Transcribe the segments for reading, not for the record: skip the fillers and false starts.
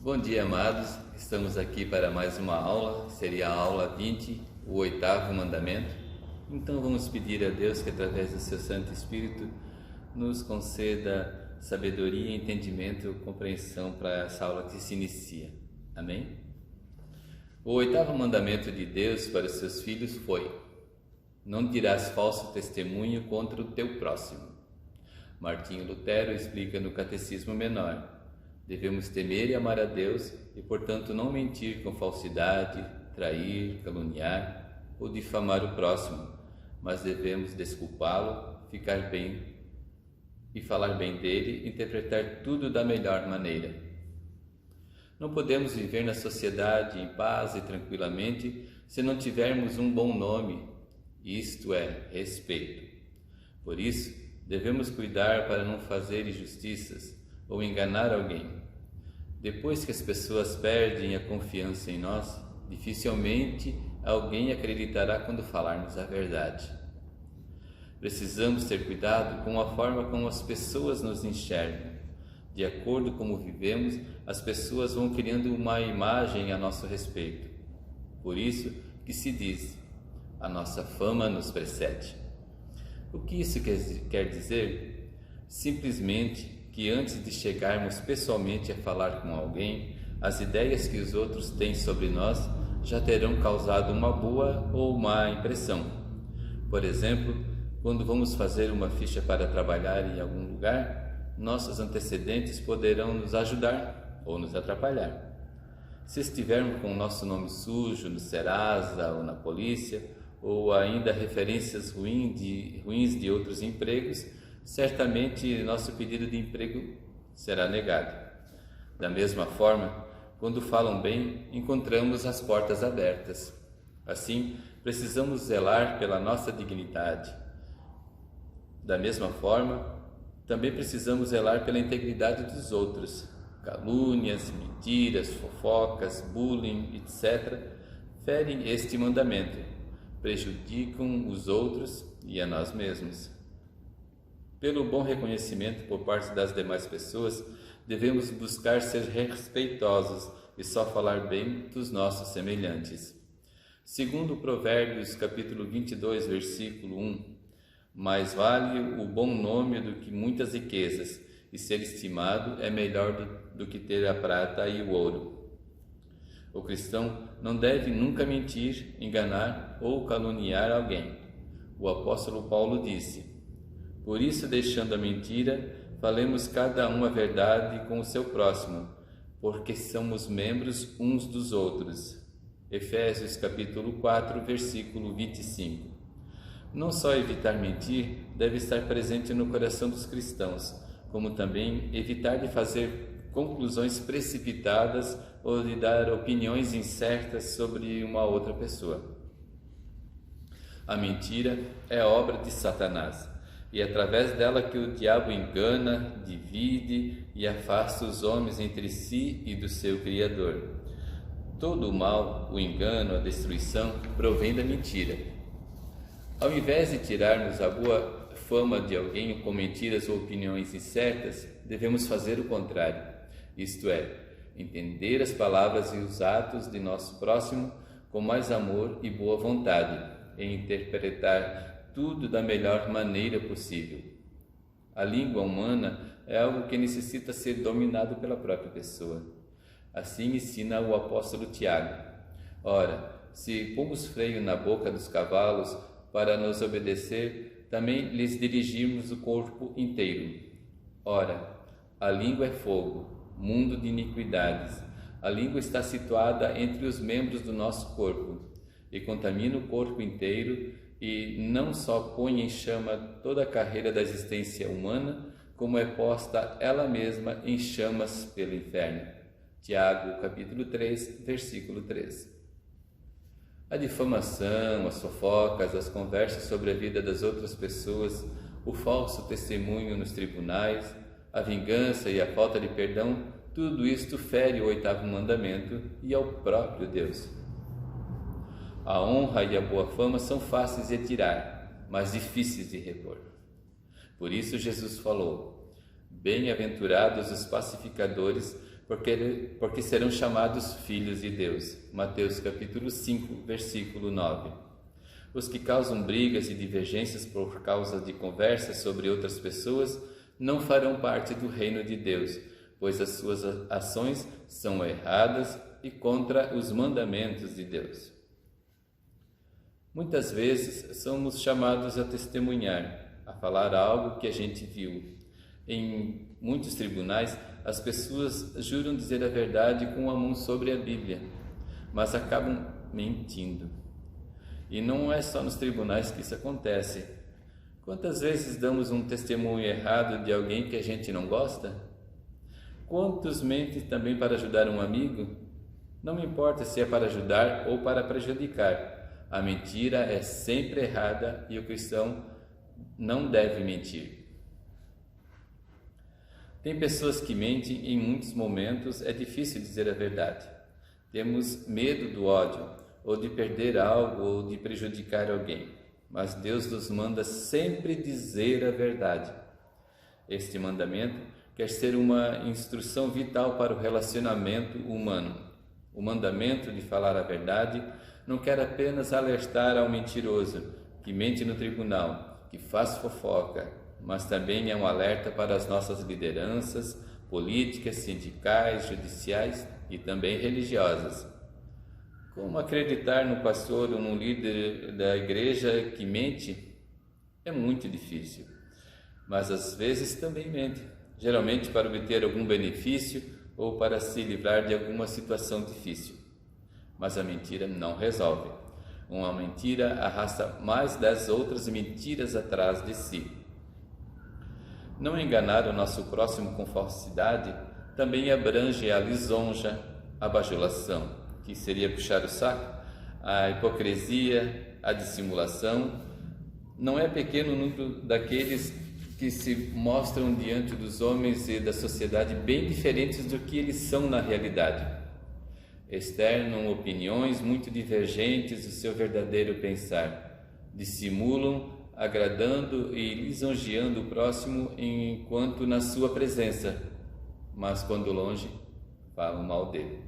Bom dia, amados. Estamos aqui para mais uma aula. Seria a aula 20, o oitavo mandamento. Então vamos pedir a Deus que através do seu Santo Espírito nos conceda sabedoria, entendimento e compreensão para essa aula que se inicia. Amém? O oitavo mandamento de Deus para os seus filhos foi: não dirás falso testemunho contra o teu próximo. Martinho Lutero explica no Catecismo Menor: devemos temer e amar a Deus e, portanto, não mentir com falsidade, trair, caluniar ou difamar o próximo, mas devemos desculpá-lo, ficar bem e falar bem dele, interpretar tudo da melhor maneira. Não podemos viver na sociedade em paz e tranquilamente se não tivermos um bom nome, isto é, respeito. Por isso, devemos cuidar para não fazer injustiças ou enganar alguém. Depois que as pessoas perdem a confiança em nós, dificilmente alguém acreditará quando falarmos a verdade. Precisamos ter cuidado com a forma como as pessoas nos enxergam. De acordo com como vivemos, as pessoas vão criando uma imagem a nosso respeito. Por isso que se diz: a nossa fama nos precede. O que isso quer dizer? Simplesmente que antes de chegarmos pessoalmente a falar com alguém, as ideias que os outros têm sobre nós já terão causado uma boa ou má impressão. Por exemplo, quando vamos fazer uma ficha para trabalhar em algum lugar, nossos antecedentes poderão nos ajudar ou nos atrapalhar. Se estivermos com o nosso nome sujo no Serasa ou na polícia, ou ainda referências ruins de outros empregos, certamente nosso pedido de emprego será negado. Da mesma forma, quando falam bem, encontramos as portas abertas. Assim, precisamos zelar pela nossa dignidade. Da mesma forma, também precisamos zelar pela integridade dos outros. Calúnias, mentiras, fofocas, bullying, etc., ferem este mandamento, prejudicam os outros e a nós mesmos. Pelo bom reconhecimento por parte das demais pessoas, devemos buscar ser respeitosos e só falar bem dos nossos semelhantes. Segundo Provérbios, capítulo 22, versículo 1, mais vale o bom nome do que muitas riquezas, e ser estimado é melhor do que ter a prata e o ouro. O cristão não deve nunca mentir, enganar ou caluniar alguém. O apóstolo Paulo disse: por isso, deixando a mentira, falemos cada um a verdade com o seu próximo, porque somos membros uns dos outros. Efésios capítulo 4, versículo 25. Não só evitar mentir deve estar presente no coração dos cristãos, como também evitar de fazer conclusões precipitadas ou de dar opiniões incertas sobre uma outra pessoa. A mentira é obra de Satanás, e é através dela que o diabo engana, divide e afasta os homens entre si e do seu Criador. Todo o mal, o engano, a destruição, provém da mentira. Ao invés de tirarmos a boa fama de alguém com mentiras ou opiniões incertas, devemos fazer o contrário, isto é, entender as palavras e os atos de nosso próximo com mais amor e boa vontade, e interpretar tudo da melhor maneira possível. A língua humana é algo que necessita ser dominado pela própria pessoa. Assim ensina o apóstolo Tiago: ora, se pomos freio na boca dos cavalos para nos obedecer, também lhes dirigimos o corpo inteiro. Ora, a língua é fogo, mundo de iniquidades. A língua está situada entre os membros do nosso corpo e contamina o corpo inteiro, e não só põe em chama toda a carreira da existência humana, como é posta ela mesma em chamas pelo inferno. Tiago, capítulo 3, versículo 13. A difamação, as fofocas, as conversas sobre a vida das outras pessoas, o falso testemunho nos tribunais, a vingança e a falta de perdão, tudo isto fere o oitavo mandamento e ao próprio Deus. A honra e a boa fama são fáceis de tirar, mas difíceis de repor. Por isso Jesus falou: bem-aventurados os pacificadores, porque serão chamados filhos de Deus. Mateus capítulo 5, versículo 9. Os que causam brigas e divergências por causa de conversas sobre outras pessoas não farão parte do reino de Deus, pois as suas ações são erradas e contra os mandamentos de Deus. Muitas vezes somos chamados a testemunhar, a falar algo que a gente viu. Em muitos tribunais, as pessoas juram dizer a verdade com a mão sobre a Bíblia, mas acabam mentindo. E não é só nos tribunais que isso acontece. Quantas vezes damos um testemunho errado de alguém que a gente não gosta? Quantos mentem também para ajudar um amigo? Não importa se é para ajudar ou para prejudicar. A mentira é sempre errada e o cristão não deve mentir. Tem pessoas que mentem e em muitos momentos é difícil dizer a verdade. Temos medo do ódio, ou de perder algo, ou de prejudicar alguém. Mas Deus nos manda sempre dizer a verdade. Este mandamento quer ser uma instrução vital para o relacionamento humano. O mandamento de falar a verdade não quer apenas alertar ao mentiroso, que mente no tribunal, que faz fofoca, mas também é um alerta para as nossas lideranças políticas, sindicais, judiciais e também religiosas. Como acreditar no pastor ou no líder da igreja que mente? É muito difícil, mas às vezes também mente, geralmente para obter algum benefício ou para se livrar de alguma situação difícil. Mas a mentira não resolve. Uma mentira arrasta mais 10 outras mentiras atrás de si. Não enganar o nosso próximo com falsidade também abrange a lisonja, a bajulação, que seria puxar o saco, a hipocrisia, a dissimulação. Não é pequeno o número daqueles que se mostram diante dos homens e da sociedade bem diferentes do que eles são na realidade. Externam opiniões muito divergentes do seu verdadeiro pensar. Dissimulam, agradando e lisonjeando o próximo enquanto na sua presença, mas quando longe, falam mal dele.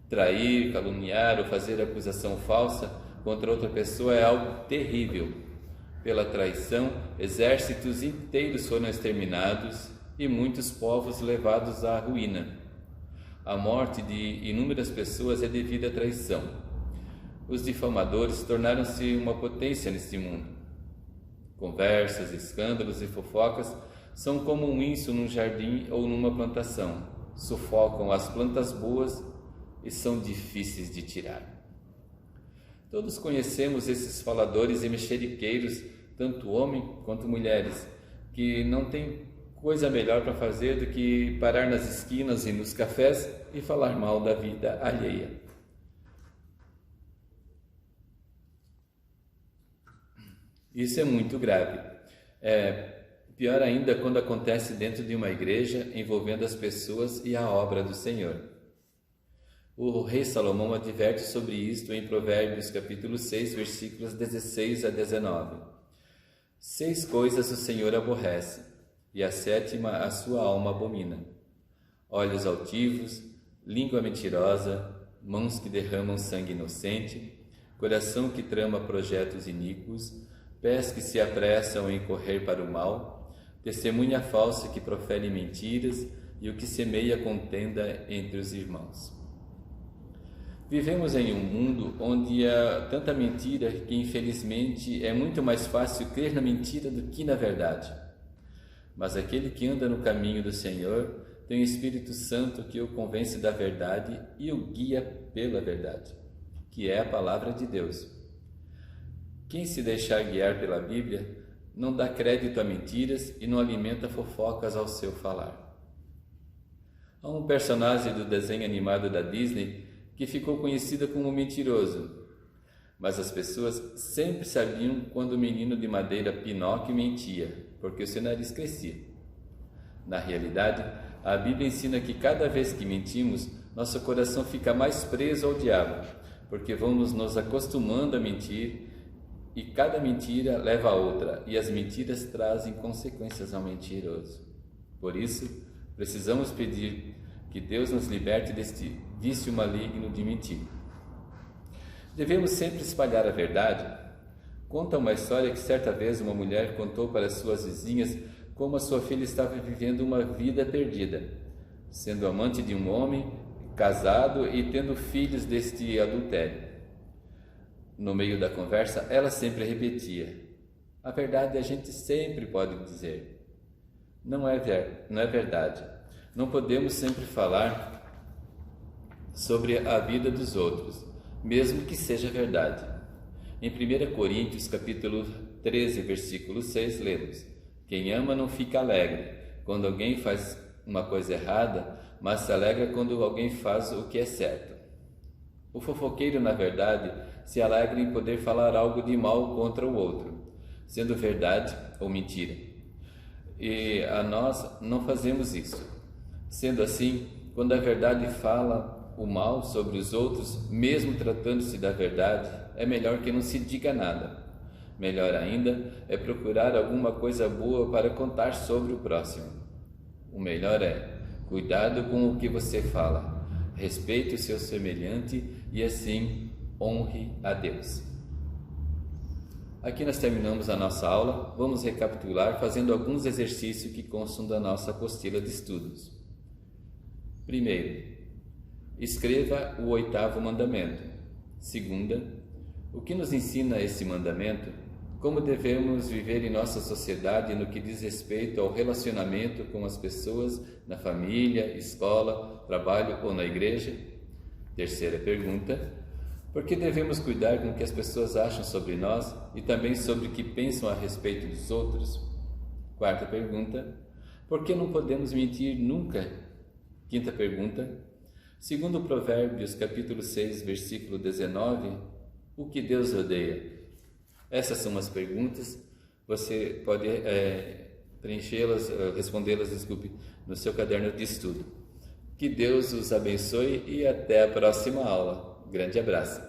Trair, caluniar ou fazer acusação falsa contra outra pessoa é algo terrível. Pela traição, exércitos inteiros foram exterminados e muitos povos levados à ruína. A morte de inúmeras pessoas é devida à traição. Os difamadores tornaram-se uma potência neste mundo. Conversas, escândalos e fofocas são como um inso num jardim ou numa plantação. Sufocam as plantas boas e são difíceis de tirar. Todos conhecemos esses faladores e mexeriqueiros, tanto homens quanto mulheres, que não têm coisa melhor para fazer do que parar nas esquinas e nos cafés e falar mal da vida alheia. Isso é muito grave. Pior ainda quando acontece dentro de uma igreja envolvendo as pessoas e a obra do Senhor. O rei Salomão adverte sobre isto em Provérbios capítulo 6, versículos 16 a 19. 6 coisas o Senhor aborrece, e a 7ª a sua alma abomina: olhos altivos, língua mentirosa, mãos que derramam sangue inocente, coração que trama projetos iníquos, pés que se apressam em correr para o mal, testemunha falsa que profere mentiras e o que semeia contenda entre os irmãos. Vivemos em um mundo onde há tanta mentira que, infelizmente, é muito mais fácil crer na mentira do que na verdade. Mas aquele que anda no caminho do Senhor tem o Espírito Santo que o convence da verdade e o guia pela verdade, que é a palavra de Deus. Quem se deixar guiar pela Bíblia não dá crédito a mentiras e não alimenta fofocas ao seu falar. Há um personagem do desenho animado da Disney que ficou conhecido como mentiroso, mas as pessoas sempre sabiam quando o menino de madeira Pinóquio mentia, porque o seu nariz crescia. Na realidade, a Bíblia ensina que cada vez que mentimos, nosso coração fica mais preso ao diabo, porque vamos nos acostumando a mentir e cada mentira leva a outra, e as mentiras trazem consequências ao mentiroso. Por isso, precisamos pedir Que Deus nos liberte deste vício maligno de mentir. Devemos sempre espalhar a verdade. Conta uma história que certa vez uma mulher contou para suas vizinhas como a sua filha estava vivendo uma vida perdida, sendo amante de um homem, casado e tendo filhos deste adultério. No meio da conversa, ela sempre repetia: a verdade a gente sempre pode dizer. Não é verdade. Não podemos sempre falar sobre a vida dos outros, mesmo que seja verdade. Em 1 Coríntios, capítulo 13, versículo 6, lemos: quem ama não fica alegre quando alguém faz uma coisa errada, mas se alegra quando alguém faz o que é certo. O fofoqueiro, na verdade, se alegra em poder falar algo de mal contra o outro, sendo verdade ou mentira. E a nós não fazemos isso. Sendo assim, quando a verdade fala o mal sobre os outros, mesmo tratando-se da verdade, é melhor que não se diga nada. Melhor ainda é procurar alguma coisa boa para contar sobre o próximo. O melhor é: cuidado com o que você fala, respeite o seu semelhante e assim honre a Deus. Aqui nós terminamos a nossa aula. Vamos recapitular fazendo alguns exercícios que constam da nossa apostila de estudos. Primeiro, escreva o 8º mandamento. Segunda, o que nos ensina esse mandamento? Como devemos viver em nossa sociedade no que diz respeito ao relacionamento com as pessoas na família, escola, trabalho ou na igreja? Terceira pergunta, por que devemos cuidar com o que as pessoas acham sobre nós e também sobre o que pensam a respeito dos outros? Quarta pergunta, por que não podemos mentir nunca? Quinta pergunta, segundo Provérbios capítulo 6, versículo 19, o que Deus odeia? Essas são as perguntas. Você pode preenchê-las, respondê-las, no seu caderno de estudo. Que Deus os abençoe e até a próxima aula. Grande abraço.